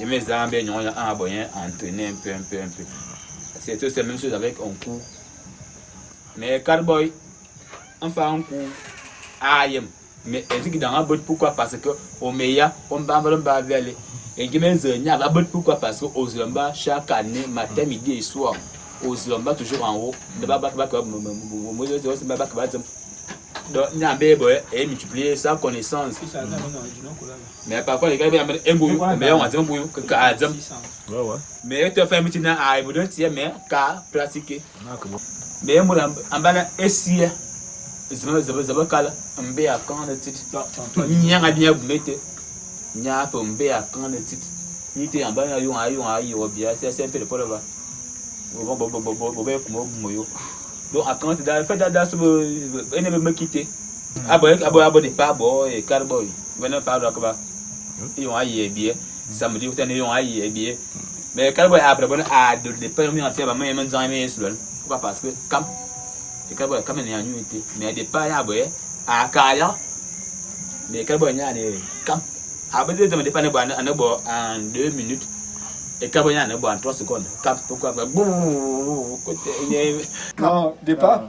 je mets ça en bien, on a boyer entraîner un peu. C'est tout la même chose avec un coup. Mais Carboy, enfin un coup, aïe. Mais est-ce que dans un but pourquoi parce que au meilleur on va aller et qui il a but pourquoi parce que aux Zomba chaque année matin midi et soir aux Zomba toujours en haut de bac donc il y a et multiplier sa connaissance mais par contre les gars un goût mais on a dit que mais tu fais maintenant à vous dire mais qu'à pratiquer mais moi en bas essayer Zabakala, un bé à quand le titre. Il y a un bien boumetté. Il y a un bé à quand le titre. Il était en bas, il y a un bien, c'est un peu le polo. Donc, à quand tu as fait d'as, il ne me quitter. Abonné pas, boy, et carboy. Venez par là, ils ont aïe bien. Samedi, ils ont aïe bien. Mais carboy a abonné à des permis en faire, mais même en aimé, pourquoi parce que, et quand il y a une unité, mais des pas à Kaya, mais quand il y a des camps, après de me dépendre en 2 minutes, et quand il y a en 3 secondes, camp, pourquoi non, départ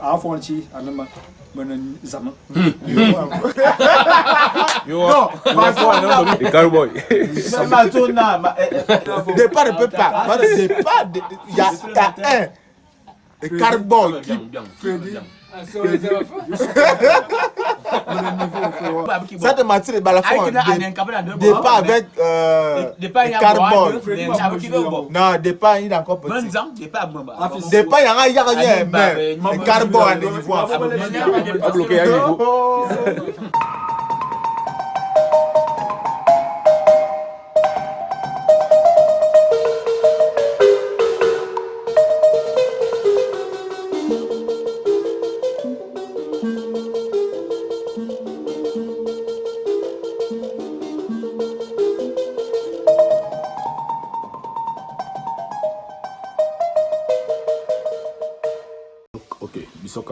à Fonchi, à Nama, Zaman. Non, les cowboys. Départ ne peut pas. Il y a un. Le carbone qui ça te matin les balafons départ avec carbone non départ il est encore petit départ il y a rien mais carbone il voit bloqué à niveau.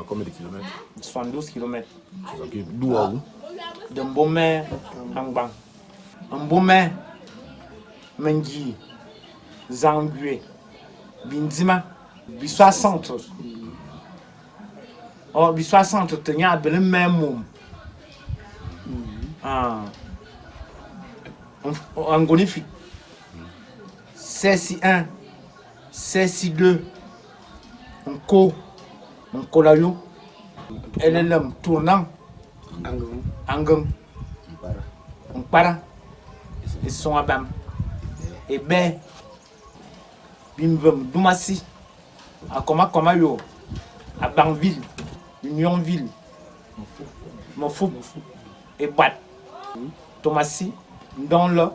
Combien de kilomètres? 72 km. D'où à où? De Mbomé en Bang. Mbomé, Mengi, Zangue, Bindima, Bissoa Centre. Oh, Bissoa Centre, tenir le même mot. En Gonifi. CSI1, CSI2, Nko. Mon colayo, LLM tournant, Angum, on para, ils sont à Bam, et ben, Bimvum, Doumassi, à Komayo, à Banville, Unionville, Mofou, et Bat, Thomassi, Ndonlo,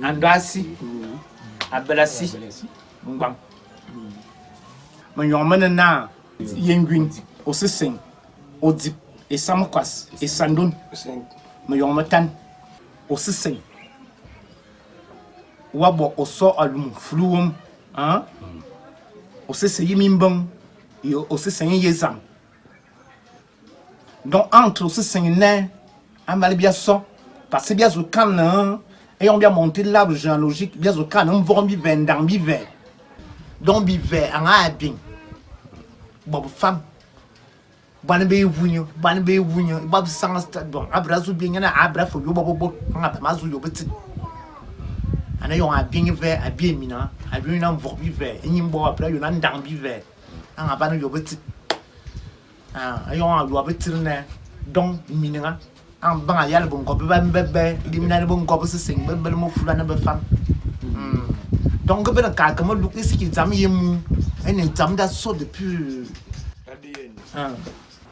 Andassi, à Belassi, Mbam. Mais on mène Yenguin, au Sessing, au Dip, et Samokwas, et Sandoun, mais on m'attend au Sessing. Ou à boire au sort à l'homme, flouum, hein? aussi c'est Yimimbong, et aussi c'est Yezam. Donc entre aussi c'est Né, un mal bien ça, parce que bien au canon, et on bien monté l'arbre généalogique, bien au canon, on va vivre dans l'hiver. Donc l'hiver, on a bien. Bon, femme. Banbe vunyo, bab sang stade bon, abrazu bien na abra fo yo bobo, ngaba mazu yo beti. Ana yo a bien ver, a bien mina, a bien na mvo bi ver, enyimbo abra yo na ndang bi ver. Anga ba no yo beti. Ayo a yo beti ne, donc mina, an ba ya le bon ko ba mbebe, di mina le bon ko se sing bebe mo fula na be fam. Donc be na ka kama look isi ki zam yemu, ene zam da so depuis.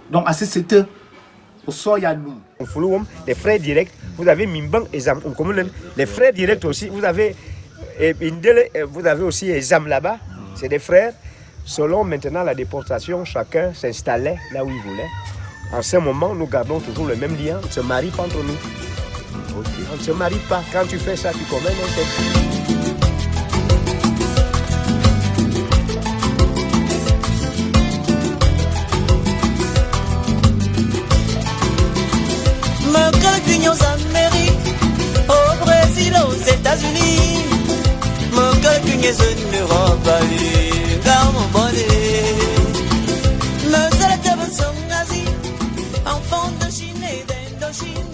Donc, c'était au Soyaloum. Les frères directs, vous avez Mimbang et Zam. Les frères directs aussi, vous avez aussi Zam là-bas. C'est des frères. Selon maintenant la déportation, chacun s'installait là où il voulait. En ce moment, nous gardons toujours le même lien. On ne se marie pas entre nous. On ne se marie pas. Quand tu fais ça, tu commets un Aux Amériques, au Brésil, aux États-Unis, mon calcul est en Europe, car mon bonnet, me célèbre son Asie, enfant de Chine et d'Indochine.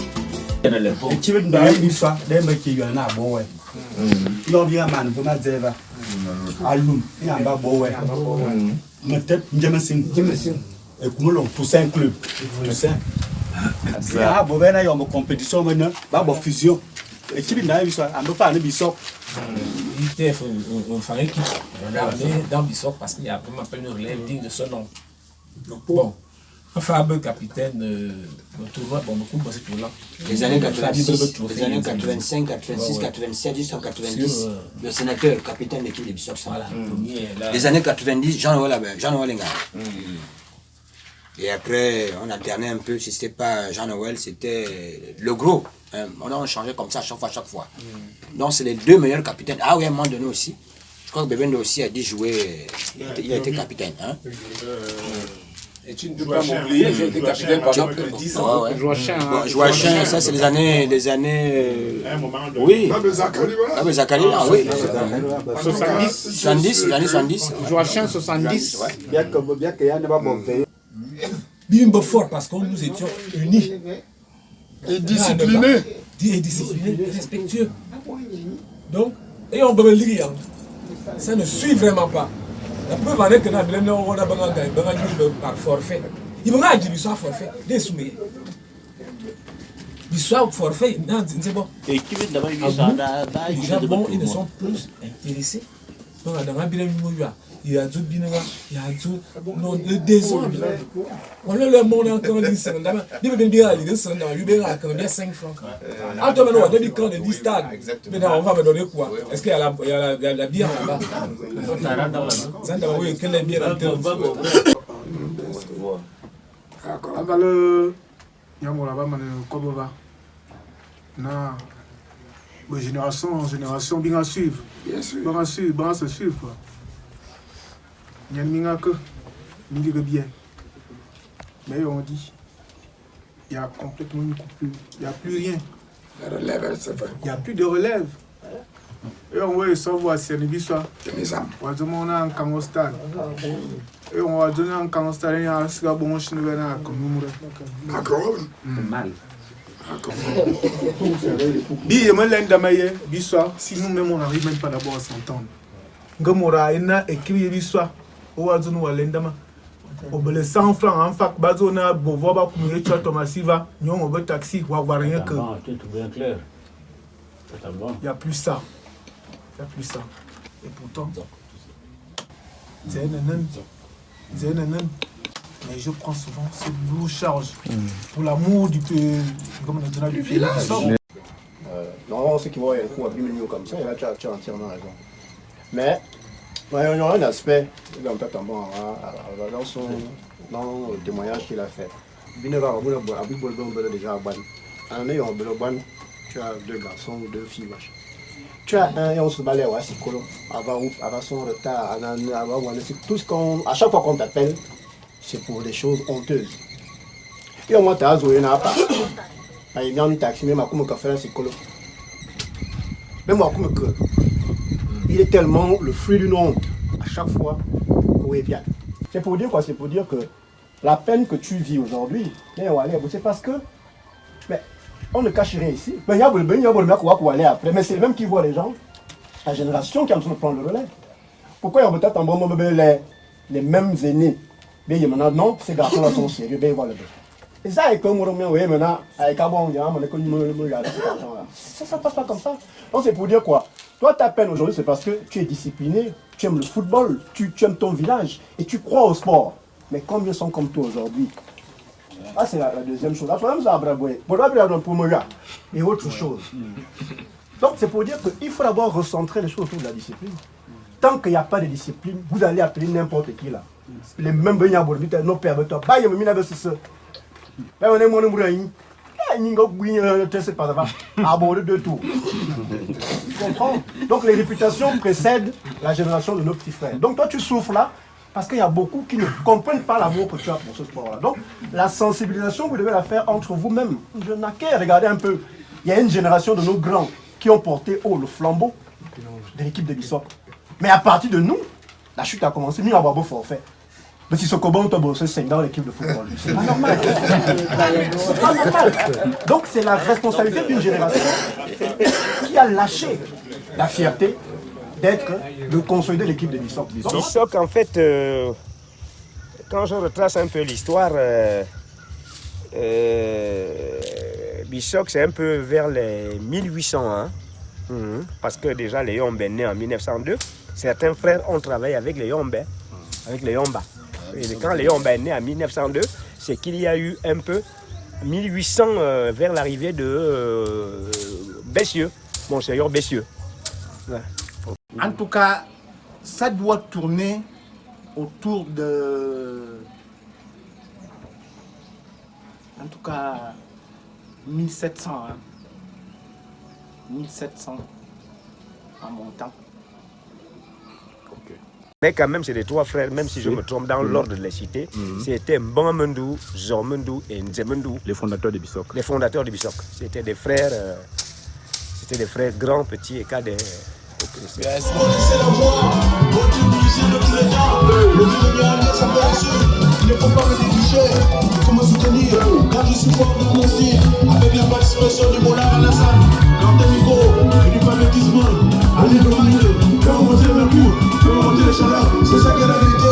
Tu veux me dire ça, d'un qui y en a bon, ouais. Non, bien, man, vous m'avez dit, Alum, il y a un bas bon, ouais. Mais peut-être, Jameson, et comment l'on pousse un club, Toussaint. Ah, bon, ben, il y a une compétition maintenant, bah, fusion. Et qui vient ça, on peut pas aller Bissop. Il était une équipe. On a amené dans Bissop parce qu'il y a vraiment pas une relève digne de ce nom. Bon, on fait un peu capitaine le tournoi, bon, beaucoup de ce tournoi. Les années 86, les années 85, 86, 87, jusqu'en 90, le sénateur, capitaine de l'équipe de Bissop. Voilà. Les années 90, Jean-Noël Enga. Et après, on alternait un peu, si c'était pas Jean-Noël, c'était le gros. On a changé comme ça chaque fois. Donc c'est les deux meilleurs capitaines. Ah oui, à un moment donné aussi. Je crois que Bébendo aussi a dit jouer, il a été capitaine. Hein? Et tu ne peux pas m'oublier, j'ai été capitaine pendant plus de 10 ans. Joachim, ça c'est les années... Oui. Abbé Zakari, ah oui. 70, les années 70. Joachim, 70. Bien qu'il y a pas bon fait. Bimbo fort parce que nous étions unis. Et disciplinés. Et disciplinés, respectueux. Donc, et on peut le dire, ça ne suit vraiment pas. La preuve en est que nous avons par forfait. Il m'a dit l'histoire forfait, des soumis. L'histoire forfait, c'est bon. Et qui veut d'abord les gens, bon, ils ne sont plus intéressés. Donc, dans un bilan, il y a d'autres binara, il y a d'autres non des hommes. On le monde encore dit ça. Il veut bien dire ça, il veut bien 5 francs. En tout cas, on a dit quand on dit stade. Maintenant, on va me donner quoi? Est-ce qu'il y a la bière là-bas? Ça doit oui, quelle est bière là-dedans? Agale Yamola va maner Kobova. Na génération bien à suivre. Bien sûr, bien se suivre quoi. Il y a une que il bien. Mais on dit, il y a complètement une coupure. Il n'y a plus rien. La relève, c'est vrai. Il n'y a plus de relève. Et on va savoir si on est ça. On va demander un cangostal. Et on va donner un cangostal. Il y a un cigare bon chien de Bénin comme nous. D'accord. Mal. Si nous-mêmes on n'arrive même pas d'abord à s'entendre. Gamora, il y a écrit l'histoire. Au Wazun ou à l'Endama. Au Belé 100 francs en fac, Bazona, Bovoba, Koumirecha, Tomasiva, Nyon, au taxi, ou avoir rien que. Il n'y a plus ça. Il n'y a plus ça. Et pourtant, c'est un nanan. Mais je prends souvent cette lourde charge pour l'amour du pays, comme on a dit, du village. Normalement, ceux qui voient un coup à 10 millions comme ça, là, tu as entièrement raison. Mais, il y a un aspect, dans le témoignage qu'il a fait. Tu as 2 garçons ou 2 filles. Tu as un et on se balait à Sikolo, avant son retard, tout ce qu'on, à chaque fois qu'on t'appelle, c'est pour des choses honteuses. Et au moins, tu as joué n'a pas. Il y a un taxi, même à comme café à Sikolo. Même à comme que. Il est tellement le fruit d'une honte à chaque fois. Oui, bien. C'est pour dire quoi? C'est pour dire que la peine que tu vis aujourd'hui, c'est parce que. Mais, on ne cache rien ici. Mais mais c'est le même qui voit les gens, la génération qui est en train de prendre le relais. Pourquoi il y a peut-être un bon moment les mêmes aînés? Mais maintenant, non, ces garçons-là sont sérieux, ils voient le bien. Et ça, comme on dit, maintenant, avec un bon gars, ça passe pas comme ça. Donc c'est pour dire quoi? Toi, ta peine aujourd'hui, c'est parce que tu es discipliné, tu aimes le football, tu aimes ton village et tu crois au sport. Mais combien sont comme toi aujourd'hui? Ah, c'est la deuxième chose. La troisième, c'est pour moi et autre chose. Donc, c'est pour dire qu'il faut d'abord recentrer les choses autour de la discipline. Tant qu'il n'y a pas de discipline, vous allez appeler n'importe qui là. Les mêmes baignards, nos pères, toi, bah, il y a même une c'est ça. Là, on est mon nombre c'est pas ça. Aborder deux tours. Tu comprends? Donc, les réputations précèdent la génération de nos petits frères. Donc, toi, tu souffres là. Parce qu'il y a beaucoup qui ne comprennent pas l'amour que tu as pour ce sport-là. Donc, la sensibilisation, vous devez la faire entre vous-même. Je n'ai qu'à regarder un peu. Il y a une génération de nos grands qui ont porté haut le flambeau de l'équipe de Bissok. Mais à partir de nous, la chute a commencé. Nous, on va beau forfait. Mais si ce Koban t'a bossé 5 dans l'équipe de football, c'est pas normal. C'est pas normal. Donc, c'est la responsabilité d'une génération qui a lâché la fierté de consolider l'équipe de Bissok. Bissok, en fait, quand je retrace un peu l'histoire, Bissok, c'est un peu vers les 1800, parce que déjà les Yombé nés en 1902, certains frères ont travaillé avec les Yombé, avec les Yomba. Et quand les Yombé est né en 1902, c'est qu'il y a eu un peu 1800 vers l'arrivée de Bessieux, Monseigneur Bessieux. Ouais. En tout cas, ça doit tourner autour de... En tout cas, 1700. 1700 en montant. Mais quand même, c'est les trois frères, même si je me trompe dans l'ordre de les citer, c'était Mbongamendou, Zormendou et Nzemendou. Les fondateurs de Bissok. Les fondateurs de Bissok. C'était des frères grands, petits et cadets. C'est la voix, le il ne faut pas me négliger, il faut me soutenir, car je suis fort dans mon style, avec la participation du Moulard Alassane, Quentin Nico, et du pavétisme, allez le mind, faire remonter le mercure, faire remonter les chaleurs, c'est ça qui est la vérité.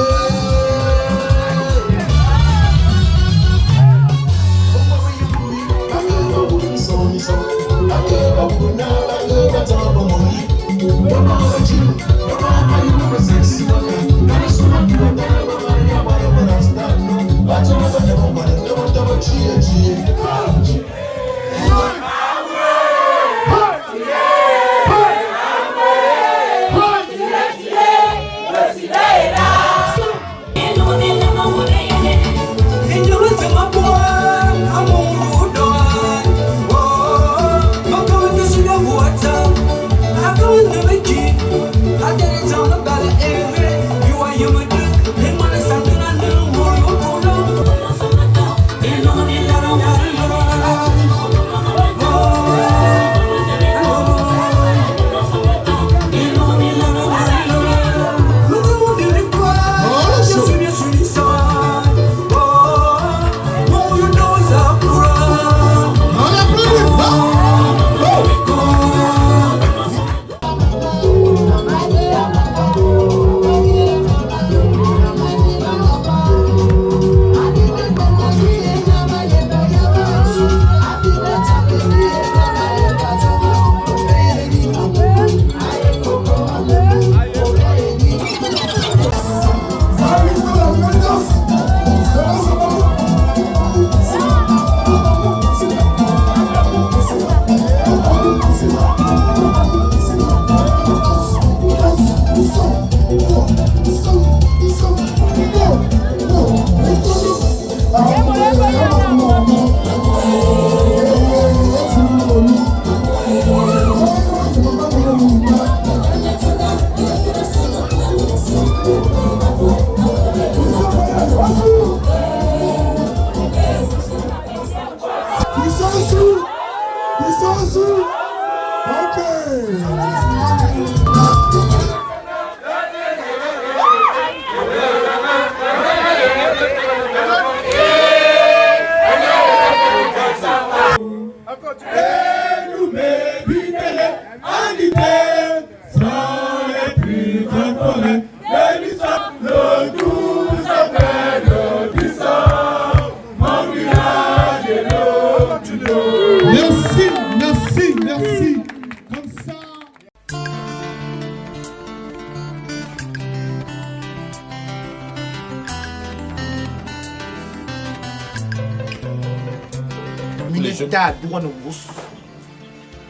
Minita dua nubus.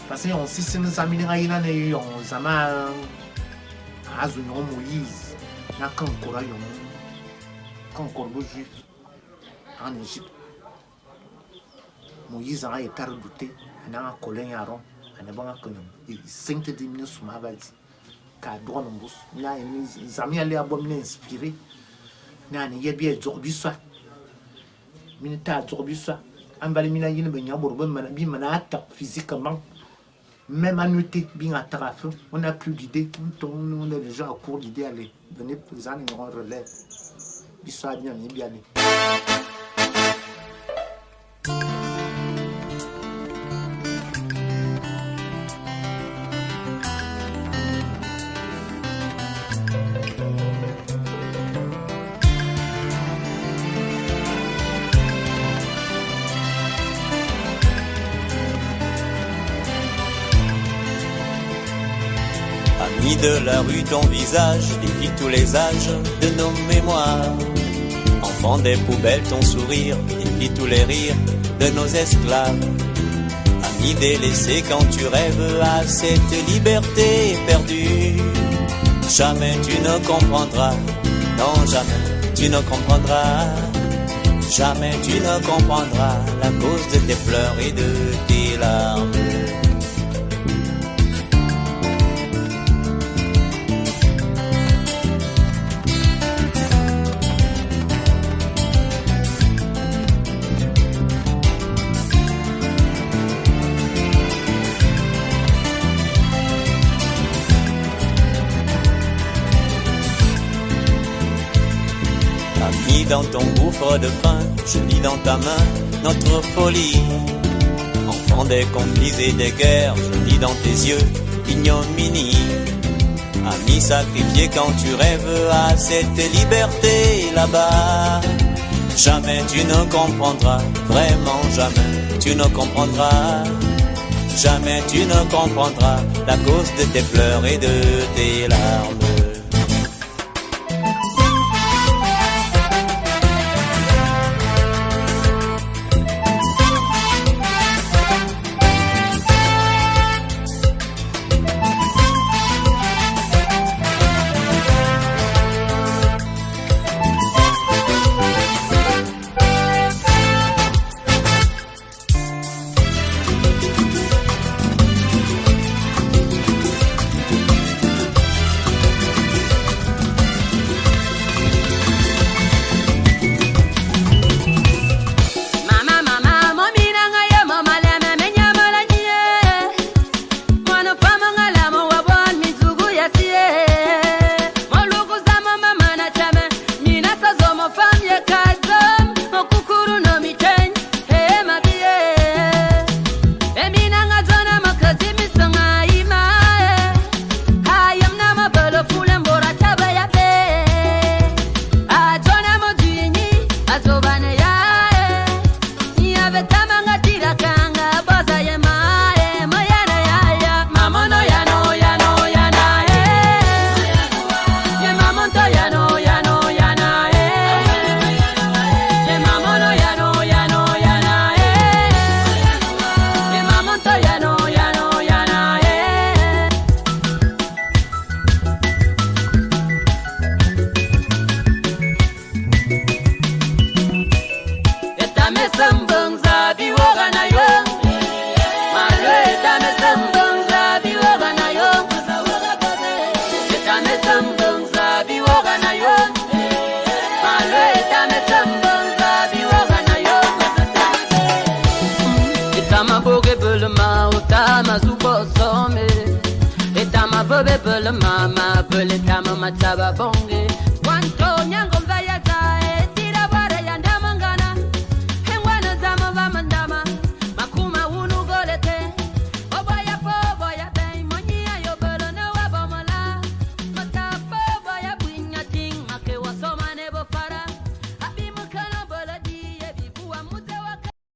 Parce qu'on sait que nous avons eu un zaman azu yon Moïse na kan kora yon kan korbo juif en Égypte. Moïse a été redouté, na colin Aaron, na banga kanyon. Et 5 minutes sous ma badi. Ka dua nubus. Na les amis allaient abominer inspiré. Na ni yebi zorbiso. Minita zorbiso. Ambali mina yine benya borbo bi manata physiquement. Même en nuit, bien à Tarafeu, on n'a plus d'idées. On est déjà à court d'idées. Allez, venez, les gens nous relèvent. Ils sont bien, bien. Amis de la rue, ton visage défie tous les âges de nos mémoires. Enfant des poubelles, ton sourire défie tous les rires de nos esclaves. Amis délaissés quand tu rêves à cette liberté perdue. Jamais tu ne comprendras, non jamais tu ne comprendras. Jamais tu ne comprendras la cause de tes pleurs et de tes larmes. Dans ton gouffre de pain, je lis dans ta main notre folie. Enfant des conflits et des guerres, je lis dans tes yeux ignominie. Ami sacrifié quand tu rêves à cette liberté là-bas. Jamais tu ne comprendras, vraiment jamais tu ne comprendras. Jamais tu ne comprendras la cause de tes pleurs et de tes larmes. Bobe bele mama, bele tama mataba bonge.